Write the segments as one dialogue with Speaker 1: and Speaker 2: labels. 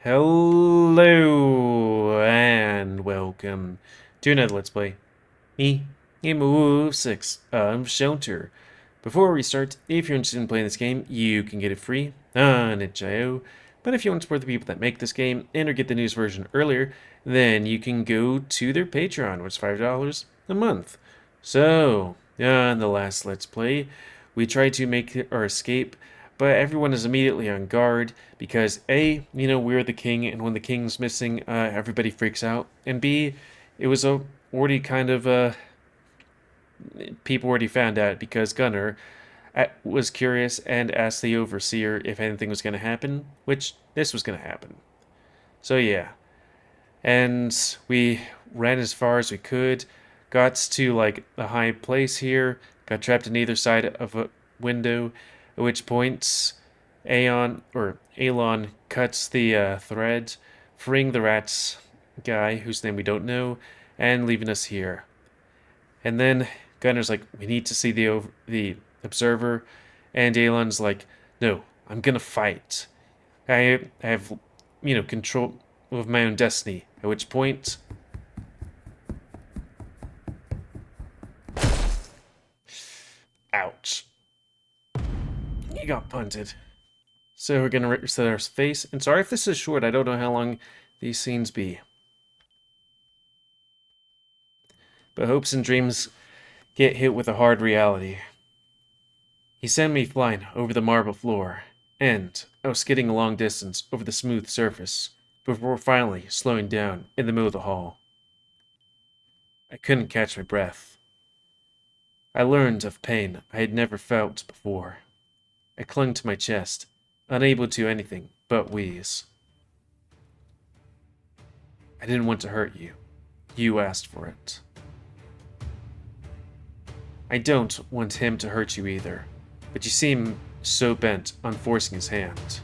Speaker 1: Hello and welcome to another Let's Play. Me, GamerWolfSix of Shelter. Before we start, if you're interested in playing this game, you can get it free on itch.io. But if you want to support the people that make this game and or get the news version earlier, then you can go to their Patreon, which is $5 a month. So, on the last Let's Play, we tried to make our escape, but everyone is immediately on guard because A, we're the king, and when the king's missing, everybody freaks out, and B, it was already kind of people already found out because Gunnar was curious and asked the overseer if anything was going to happen, which this was going to happen. So yeah, and we ran as far as we could, got to like a high place here, got trapped on either side of a window, at which point Alon cuts the thread, freeing the rats guy, whose name we don't know, and leaving us here. And then Gunnar's like, we need to see the observer, and Alon's like, no, I'm gonna fight. I have, control of my own destiny. At which point, ouch. He got punted. So we're gonna reset our face. And sorry if this is short, I don't know how long these scenes be. But hopes and dreams get hit with a hard reality. He sent me flying over the marble floor, and I was skidding a long distance over the smooth surface before finally slowing down in the middle of the hall. I couldn't catch my breath. I learned of pain I had never felt before. I clung to my chest, unable to do anything but wheeze. I didn't want to hurt you. You asked for it. I don't want him to hurt you either, but you seem so bent on forcing his hand.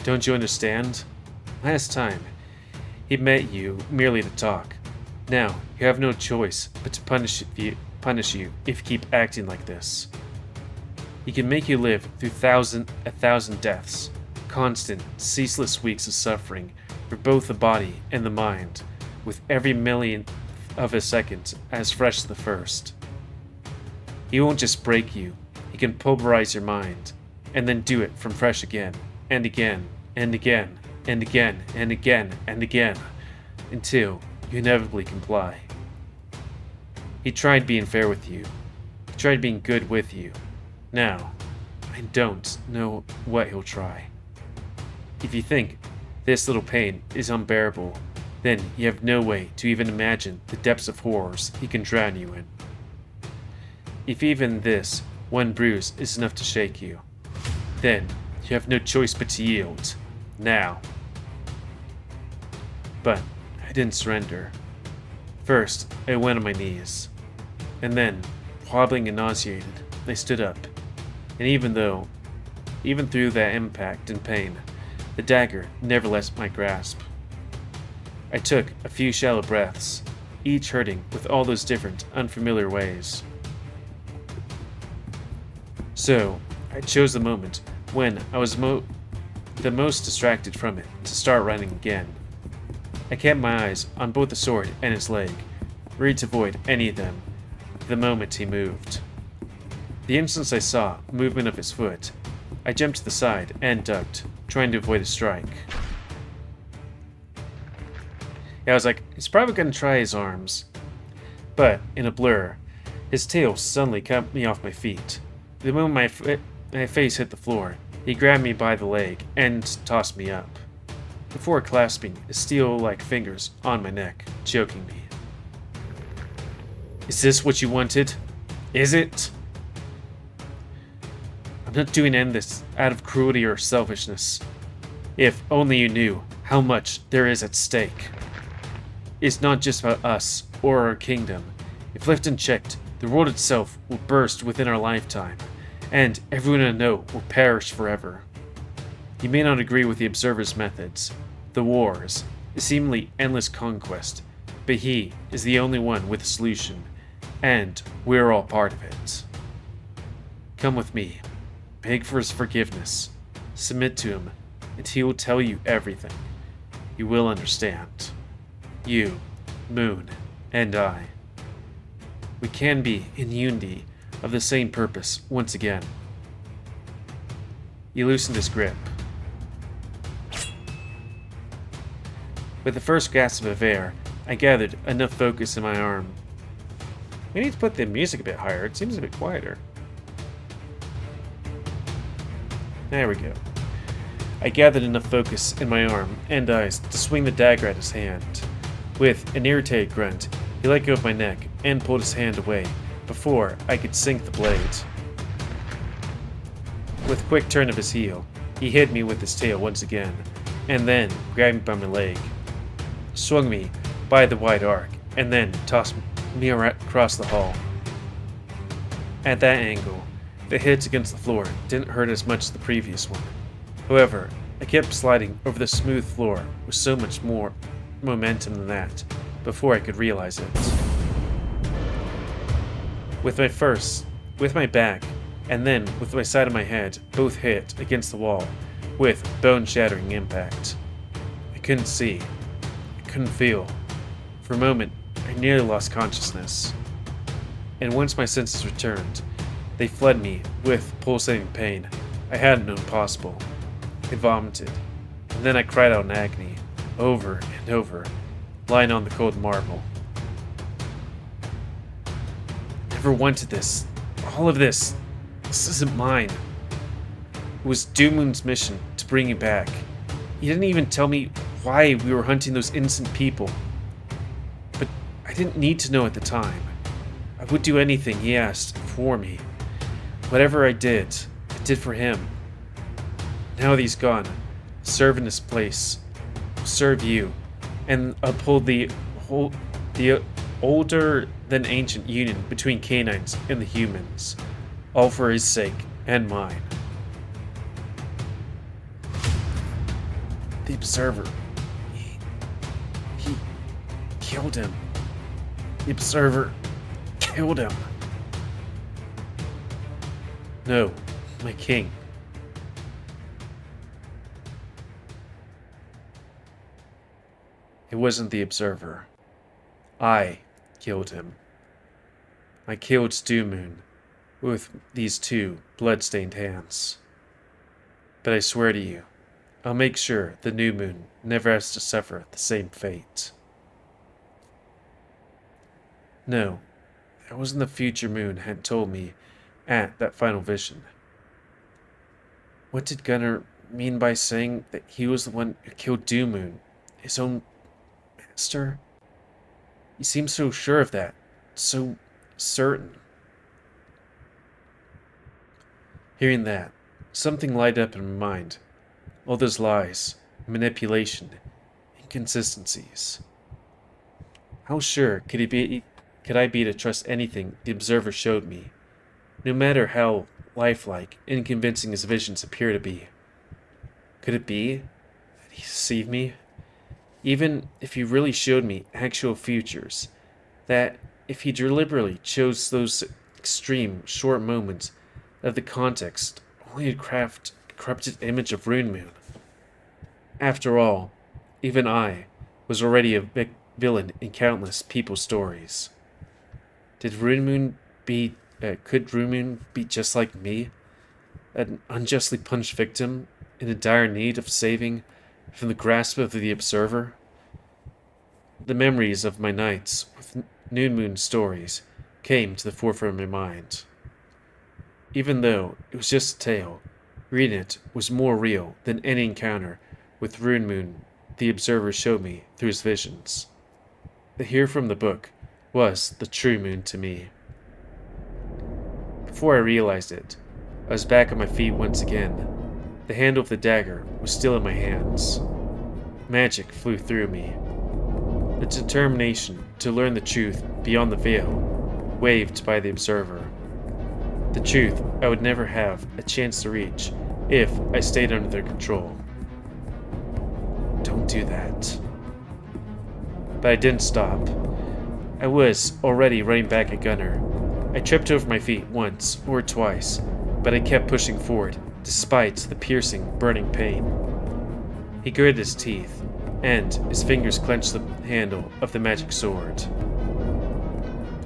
Speaker 1: Don't you understand? Last time, he met you merely to talk. Now, you have no choice but to punish you if you keep acting like this. He can make you live through a thousand deaths, constant, ceaseless weeks of suffering for both the body and the mind, with every millionth of a second as fresh as the first. He won't just break you, he can pulverize your mind, and then do it from fresh again, and again, and again, and again, and again, and again, until you inevitably comply. He tried being fair with you. He tried being good with you. Now, I don't know what he'll try. If you think this little pain is unbearable, then you have no way to even imagine the depths of horrors he can drown you in. If even this one bruise is enough to shake you, then you have no choice but to yield. Now. But I didn't surrender. First, I went on my knees. And then, wobbling and nauseated, I stood up. And even through that impact and pain, the dagger never left my grasp. I took a few shallow breaths, each hurting with all those different, unfamiliar ways. So, I chose the moment when I was the most distracted from it to start running again. I kept my eyes on both the sword and his leg, ready to avoid any of them the moment he moved. The instant I saw movement of his foot, I jumped to the side and ducked, trying to avoid a strike. I was like, he's probably going to try his arms. But, in a blur, his tail suddenly cut me off my feet. The moment my face hit the floor, he grabbed me by the leg and tossed me up, before clasping his steel-like fingers on my neck, choking me. Is this what you wanted? Is it? I'm not doing any of this out of cruelty or selfishness. If only you knew how much there is at stake. It's not just about us or our kingdom. If left unchecked, the world itself will burst within our lifetime, and everyone I know will perish forever. You may not agree with the Observer's methods, the wars, the seemingly endless conquest, but he is the only one with a solution, and we're all part of it. Come with me. Beg for his forgiveness. Submit to him. and he will tell you everything. You will understand. You, Moon, and I. We can be in unity of the same purpose once again. He loosened his grip. With the first gasp of air, I gathered enough focus in my arm. We need to put the music a bit higher. It seems a bit quieter. There we go. I gathered enough focus in my arm and eyes to swing the dagger at his hand. With an irritated grunt, he let go of my neck and pulled his hand away before I could sink the blade. With a quick turn of his heel, he hit me with his tail once again, and then grabbed me by my leg, swung me by the wide arc, and then tossed me across the hall. At that angle, the hits against the floor didn't hurt as much as the previous one. However, I kept sliding over the smooth floor with so much more momentum than that before I could realize it. With my back, and then with my side of my head, both hit against the wall with bone-shattering impact. I couldn't see. I couldn't feel. For a moment, I nearly lost consciousness. And once my senses returned, they fled me with pulsating pain I hadn't known possible. I vomited, and then I cried out in agony, over and over, lying on the cold marble. I never wanted this. All of this. This isn't mine. It was Doomoon's mission to bring you back. He didn't even tell me why we were hunting those innocent people. But I didn't need to know at the time. I would do anything he asked for me. Whatever I did for him. Now that he's gone, I'll serve in his place. I'll serve you, and uphold the older than ancient union between canines and the humans, all for his sake and mine. The Observer. He killed him. The Observer killed him. No, my king. It wasn't the Observer. I killed him. I killed Doomoon with these two blood-stained hands. But I swear to you, I'll make sure the new moon never has to suffer the same fate. No, that wasn't the future moon had told me at that final vision. What did Gunnar mean by saying that he was the one who killed Doomoon, his own master? He seemed so sure of that, so certain. Hearing that, something lighted up in my mind. All those lies, manipulation, inconsistencies. How sure could I be to trust anything the Observer showed me, no matter how lifelike and convincing his visions appear to be? Could it be that he deceived me? Even if he really showed me actual futures, that if he deliberately chose those extreme, short moments of the context only to craft a corrupted image of Rune Moon. After all, even I was already a villain in countless people's stories. Could Rune Moon be just like me? An unjustly punished victim in a dire need of saving from the grasp of the Observer? The memories of my nights with New Moon stories came to the forefront of my mind. Even though it was just a tale, reading it was more real than any encounter with Rune Moon the Observer showed me through his visions. The hero from the book was the true moon to me. Before I realized it, I was back on my feet once again. The handle of the dagger was still in my hands. Magic flew through me. The determination to learn the truth beyond the veil, waved by the Observer. The truth I would never have a chance to reach if I stayed under their control. Don't do that. But I didn't stop. I was already running back at Gunnar. I tripped over my feet once or twice, but I kept pushing forward, despite the piercing, burning pain. He gritted his teeth, and his fingers clenched the handle of the magic sword.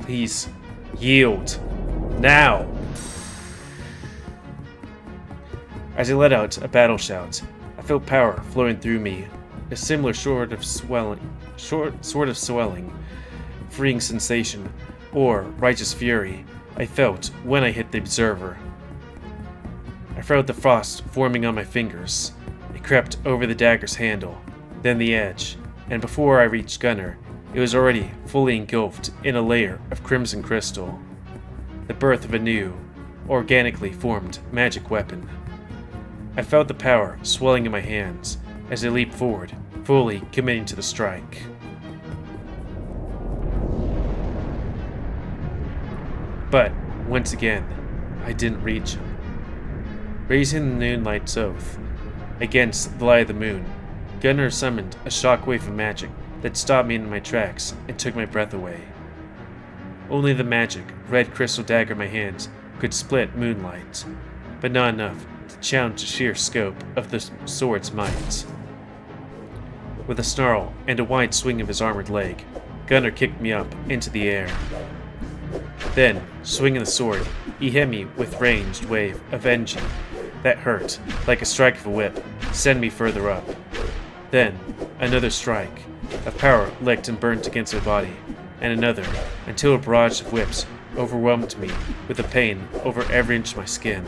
Speaker 1: Please, yield. Now! As he let out a battle shout, I felt power flowing through me, a similar sort of swelling, freeing sensation, or righteous fury I felt when I hit the observer. I felt the frost forming on my fingers. It crept over the dagger's handle, then the edge, and before I reached Gunner, it was already fully engulfed in a layer of crimson crystal. The birth of a new, organically formed magic weapon. I felt the power swelling in my hands as I leaped forward, fully committing to the strike. But, once again, I didn't reach him. Raising the Moonlight's Oath against the light of the moon, Gunnar summoned a shockwave of magic that stopped me in my tracks and took my breath away. Only the magic, red crystal dagger in my hands could split moonlight, but not enough to challenge the sheer scope of the sword's might. With a snarl and a wide swing of his armored leg, Gunnar kicked me up into the air. Then, swinging the sword, he hit me with ranged wave of energy that hurt like a strike of a whip, sending me further up. Then, another strike of power licked and burnt against my body, and another, until a barrage of whips overwhelmed me with the pain over every inch of my skin.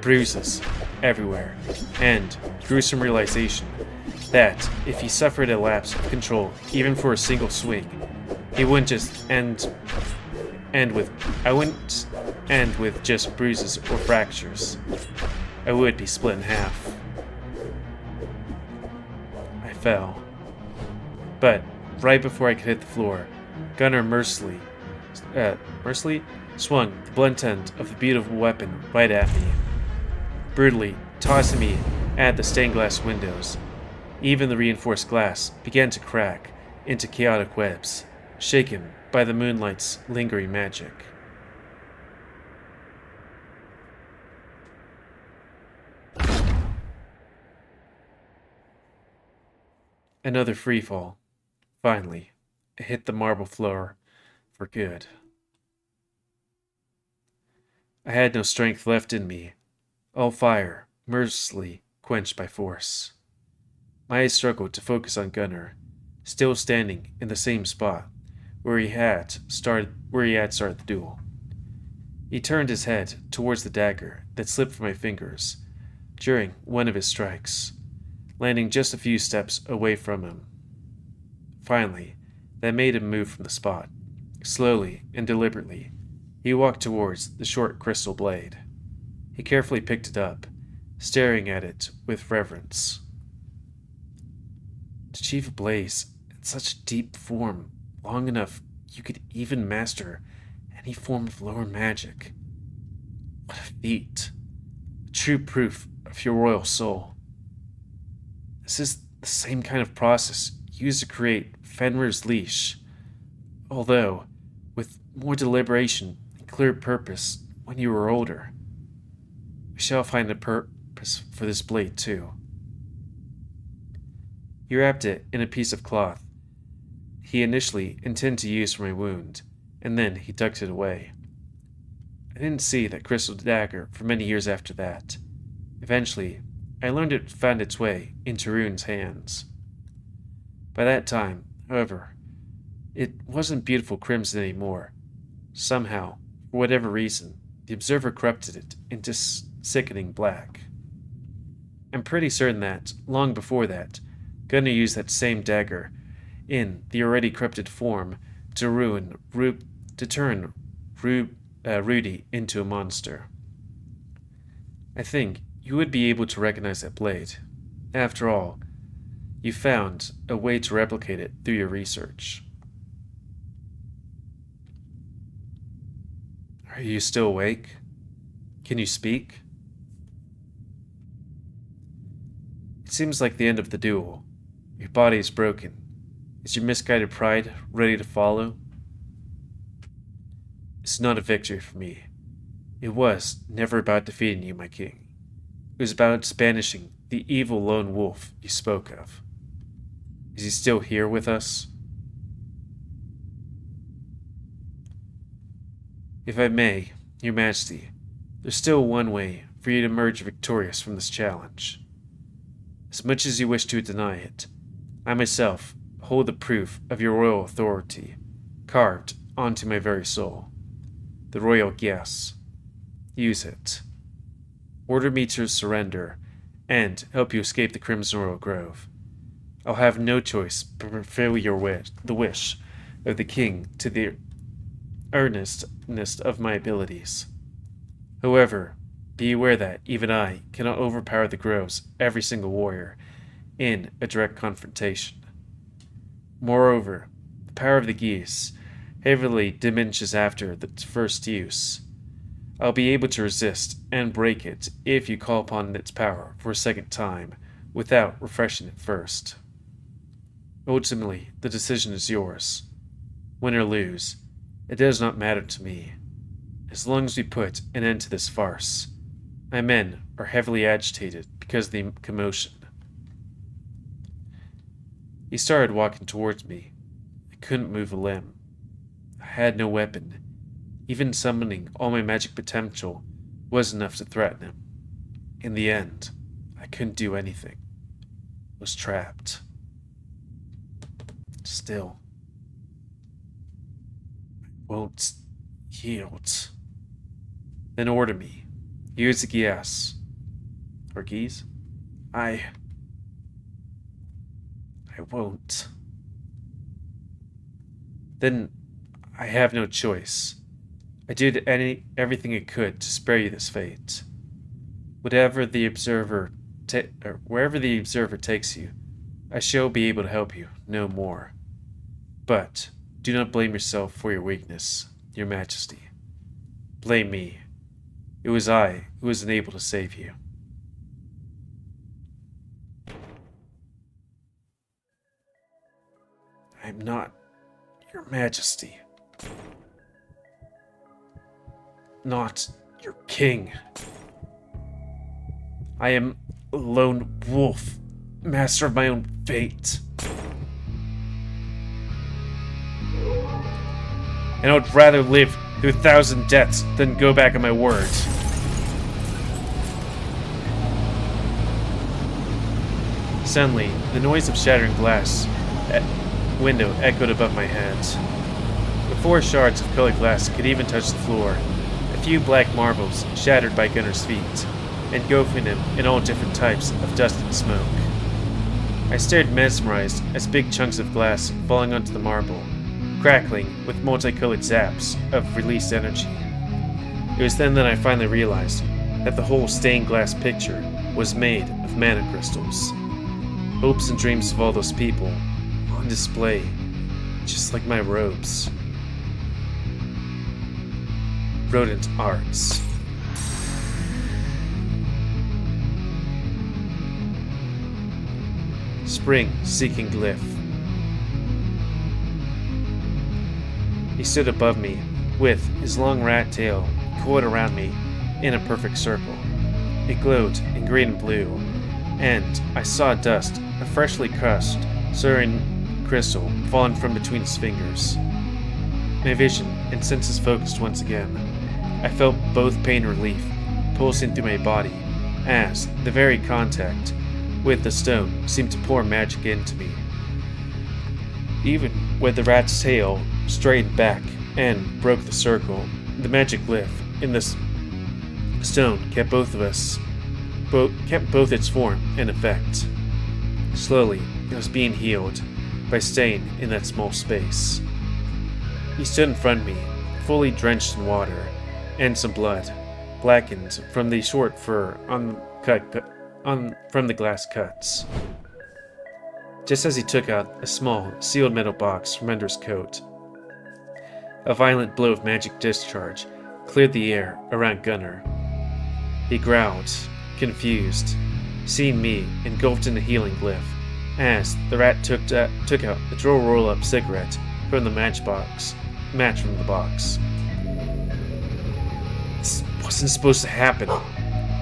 Speaker 1: Bruises everywhere, and gruesome realization that if he suffered a lapse of control even for a single swing, he wouldn't just end with just bruises or fractures. I would be split in half. I fell. But right before I could hit the floor, Gunnar mercilessly swung the blunt end of the beautiful weapon right at me, brutally tossing me at the stained glass windows. Even the reinforced glass began to crack into chaotic webs, shaken by the moonlight's lingering magic. Another freefall. Finally, I hit the marble floor for good. I had no strength left in me, all fire mercilessly quenched by force. My eyes struggled to focus on Gunnar, still standing in the same spot where he had started the duel. He turned his head towards the dagger that slipped from my fingers during one of his strikes, landing just a few steps away from him. Finally, that made him move from the spot. Slowly and deliberately, he walked towards the short crystal blade. He carefully picked it up, staring at it with reverence. To achieve a blaze in such a deep form, long enough you could even master any form of lower magic. What a feat! True proof of your royal soul. This is the same kind of process used to create Fenrir's leash, although with more deliberation and clear purpose when you were older. We shall find a purpose for this blade too. He wrapped it in a piece of cloth he initially intended to use for my wound, and then he tucked it away. I didn't see that crystal dagger for many years after that. Eventually, I learned it found its way into Rune's hands. By that time, however, it wasn't beautiful crimson anymore. Somehow, for whatever reason, the observer corrupted it into sickening black. I'm pretty certain that, long before that, Gunnar used that same dagger in the already corrupted form to turn Rudy into a monster. I think you would be able to recognize that blade. After all, you found a way to replicate it through your research. Are you still awake? Can you speak? It seems like the end of the duel. Your body is broken. Is your misguided pride ready to follow? It's not a victory for me. It was never about defeating you, my king. It was about banishing The evil lone wolf you spoke of. Is he still here with us? If I may, Your Majesty, there's still one way for you to emerge victorious from this challenge. As much as you wish to deny it, I myself hold the proof of your royal authority, carved onto my very soul. The royal yes. Use it. Order me to surrender, and help you escape the Crimson Royal Grove. I'll have no choice but fulfill the wish of the king to the earnestness of my abilities. However, be aware that even I cannot overpower the grove's every single warrior in a direct confrontation. Moreover, the power of the geese heavily diminishes after the first use. I'll be able to resist and break it if you call upon its power for a second time without refreshing it first. Ultimately, the decision is yours. Win or lose, it does not matter to me. As long as we put an end to this farce. My men are heavily agitated because of the commotion. He started walking towards me. I couldn't move a limb. I had no weapon. Even summoning all my magic potential was enough to threaten him. In the end, I couldn't do anything. I was trapped. Still, I won't yield. Then order me. Use the geese. Or geese? I won't. Then I have no choice. I did everything I could to spare you this fate. Wherever the observer takes you, I shall be able to help you no more. But do not blame yourself for your weakness, Your Majesty. Blame me. It was I who was unable to save you. I am not Your Majesty. Not your king. I am a lone wolf, master of my own fate. And I would rather live through 1,000 deaths than go back on my word. Suddenly, the noise of shattering glass window echoed above my head. Before shards of colored glass could even touch the floor, a few black marbles shattered by Gunner's feet, engulfing him in all different types of dust and smoke. I stared mesmerized as big chunks of glass falling onto the marble, crackling with multicolored zaps of released energy. It was then that I finally realized that the whole stained glass picture was made of mana crystals. Hopes and dreams of all those people on display, just like my robes. Rodent arts. Spring seeking glyph. He stood above me, with his long rat tail coiled around me in a perfect circle. It glowed in green and blue, and I saw dust, a freshly crushed, serene crystal falling from between his fingers. My vision and senses focused once again. I felt both pain and relief pulsing through my body, as the very contact with the stone seemed to pour magic into me. Even when the rat's tail straightened back and broke the circle, the magic glyph in this stone kept both its form and effect. Slowly, it was being healed by staying in that small space. He stood in front of me, fully drenched in water and some blood, blackened from the short fur from the glass cuts. Just as he took out a small, sealed metal box from under his coat, a violent blow of magic discharge cleared the air around Gunner. He growled, confused, seeing me engulfed in the healing glyph, as the rat took out a drill roll-up cigarette from the match from the box. This wasn't supposed to happen.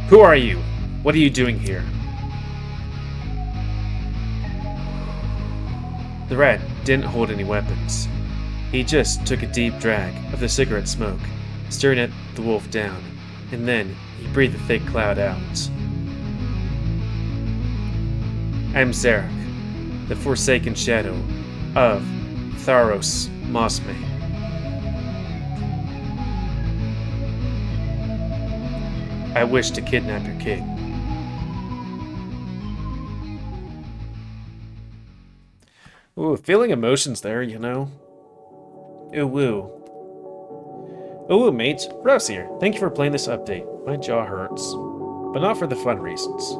Speaker 1: Who are you? What are you doing here? The rat didn't hold any weapons. He just took a deep drag of the cigarette smoke, staring at the wolf down, and then he breathed a thick cloud out. I'm Zarek, the forsaken shadow of Tharos Mossmane. I wish to kidnap your king. Ooh, feeling emotions there, you know. Ooh woo. Ooh woo, mates. Rouse here. Thank you for playing this update. My jaw hurts. But not for the fun reasons.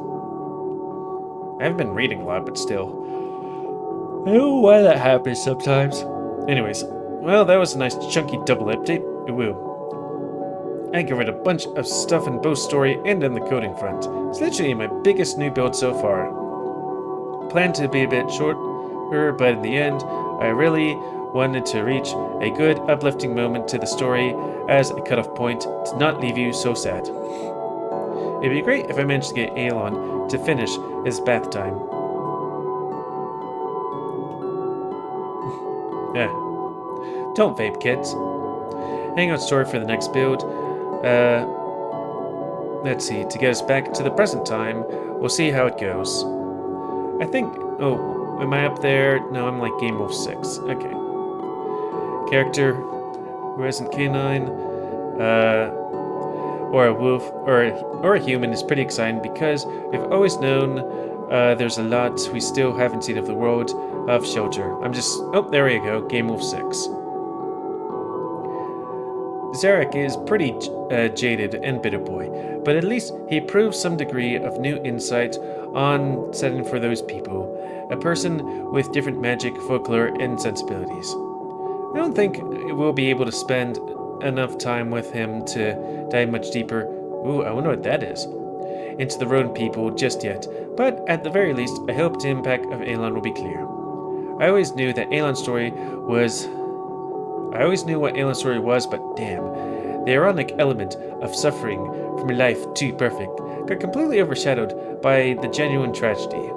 Speaker 1: I haven't been reading a lot, but still. I don't know why that happens sometimes. Anyways, well, that was a nice chunky double update. Ooh woo. I covered a bunch of stuff in both story and in the coding front. It's literally my biggest new build so far. Planned to be a bit shorter, but in the end, I really wanted to reach a good, uplifting moment to the story as a cutoff point to not leave you so sad. It'd be great if I managed to get Aelon to finish his bath time. Yeah. Don't vape, kids. Hangout story for the next build. Let's see, to get us back to the present time, we'll see how it goes. I think, oh, am I up there? No, I'm like GamerWolfSix. Okay. Character who isn't canine, or a wolf, or a human is pretty exciting because we've always known there's a lot we still haven't seen of the world of Shelter. Oh, there we go, GamerWolfSix. Zarek is pretty jaded and bitter boy, but at least he proves some degree of new insight on setting for those people, a person with different magic, folklore, and sensibilities. I don't think we'll be able to spend enough time with him to dive much deeper, ooh, I wonder what that is, into the rodent people just yet, but at the very least, I hope the impact of Aelon will be clear. I always knew what Aelon's story was, but damn, the ironic element of suffering from a life too perfect got completely overshadowed by the genuine tragedy.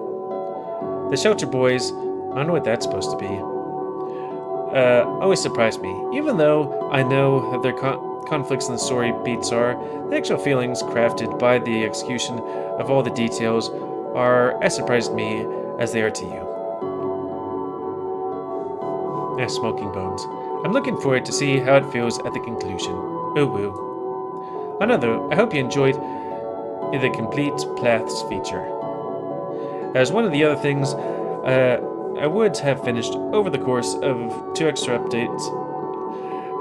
Speaker 1: The Shelter Boys, I don't know what that's supposed to be, always surprise me, even though I know that their conflicts in the story beats are, the actual feelings crafted by the execution of all the details are as surprised me as they are to you. Smoking bones. I'm looking forward to see how it feels at the conclusion. Oh woo. Another, I hope you enjoyed the complete paths feature. As one of the other things I would have finished over the course of 2 extra updates,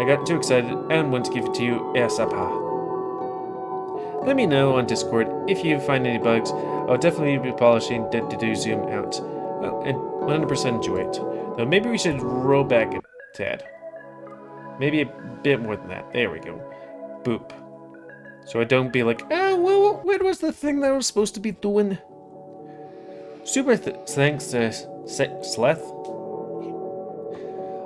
Speaker 1: I got too excited and want to give it to you ASAP. Let me know on Discord if you find any bugs. I'll definitely be polishing to zoom out. And 100% enjoy it. Though maybe we should roll back a tad. Maybe a bit more than that. There we go. Boop. So I don't be like, well, what was the thing that I was supposed to be doing? Super thanks to Sleth.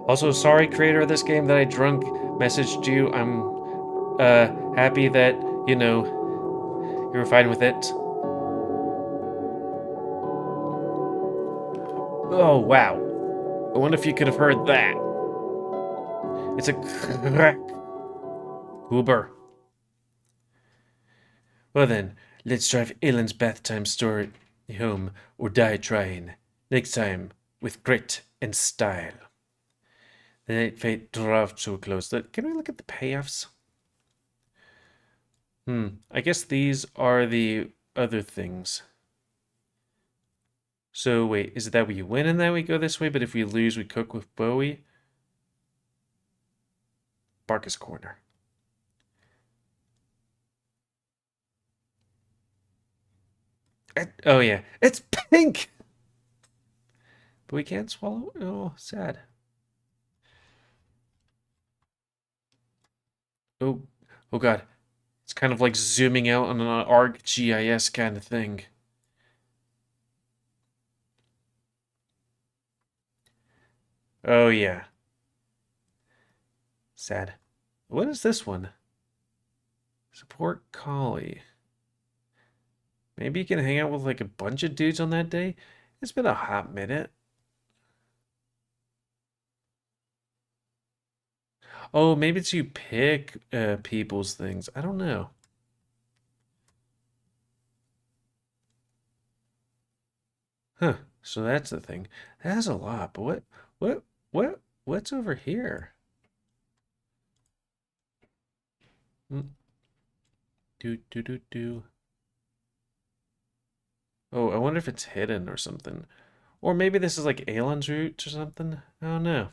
Speaker 1: Also, sorry, creator of this game, that I drunk messaged you. I'm happy that, you know, you were fine with it. Oh, wow. I wonder if you could have heard that. It's a crack. Uber. Well then, let's drive Aelon's bath time story home or die trying. Next time, with grit and style. The night fate draws so close. Can we look at the payoffs? I guess these are the other things. So wait, is it that we win and that we go this way, but if we lose we cook with Bowie? Barkus Corner. Oh yeah, it's pink! But we can't swallow? Oh, sad. Oh god. It's kind of like zooming out on an ArcGIS kind of thing. Oh yeah. Sad. What is this one? Support Collie. Maybe you can hang out with like a bunch of dudes on that day? It's been a hot minute. Oh, maybe it's you pick people's things. I don't know. Huh. So that's the thing. That has a lot, but what's over here? Mm, do. Oh, I wonder if it's hidden or something. Or maybe this is like Aeon's route or something. I don't know.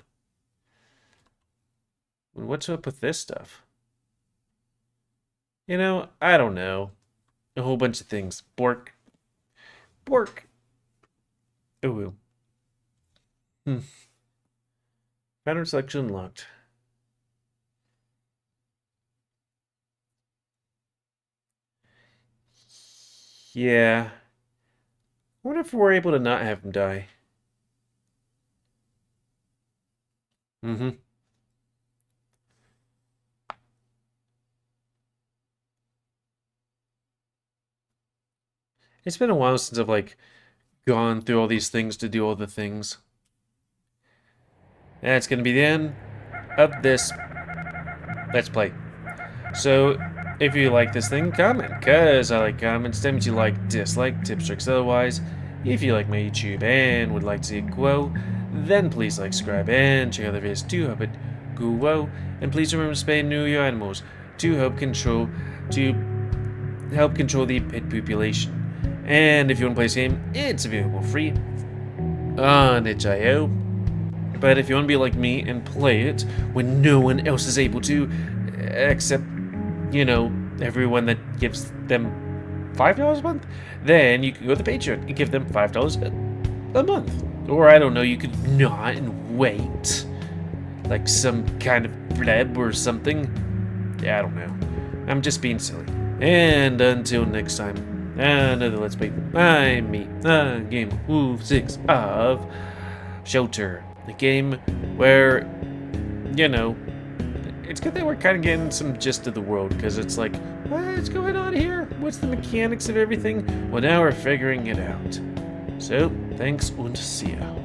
Speaker 1: What's up with this stuff? You know, I don't know. A whole bunch of things. Bork. Bork. Ooh. Hmm. Pattern selection unlocked. Yeah. I wonder if we're able to not have him die. Mm-hmm. It's been a while since I've like gone through all these things to do all the things. That's gonna be the end of this Let's Play. So, if you like this thing, comment, because I like comments. Tell me what you like, dislike, tips, tricks, otherwise. If you like my YouTube and would like to see it grow, then please like, subscribe, and check out the videos to help it grow. And please remember to spay and neuter your animals to help control the pet population. And if you want to play this game, it's available free on itch.io. But if you want to be like me and play it when no one else is able to, except, you know, everyone that gives them $5 a month, then you can go to the Patreon and give them $5 a month. Or I don't know, you could not and wait. Like some kind of pleb or something. Yeah, I don't know. I'm just being silly. And until next time, another Let's Play by me, GamerWolfSix of Shelter. A game where, you know, it's good that we're kind of getting some gist of the world, because it's like, what's going on here? What's the mechanics of everything? Well, now we're figuring it out. So, thanks und see ya.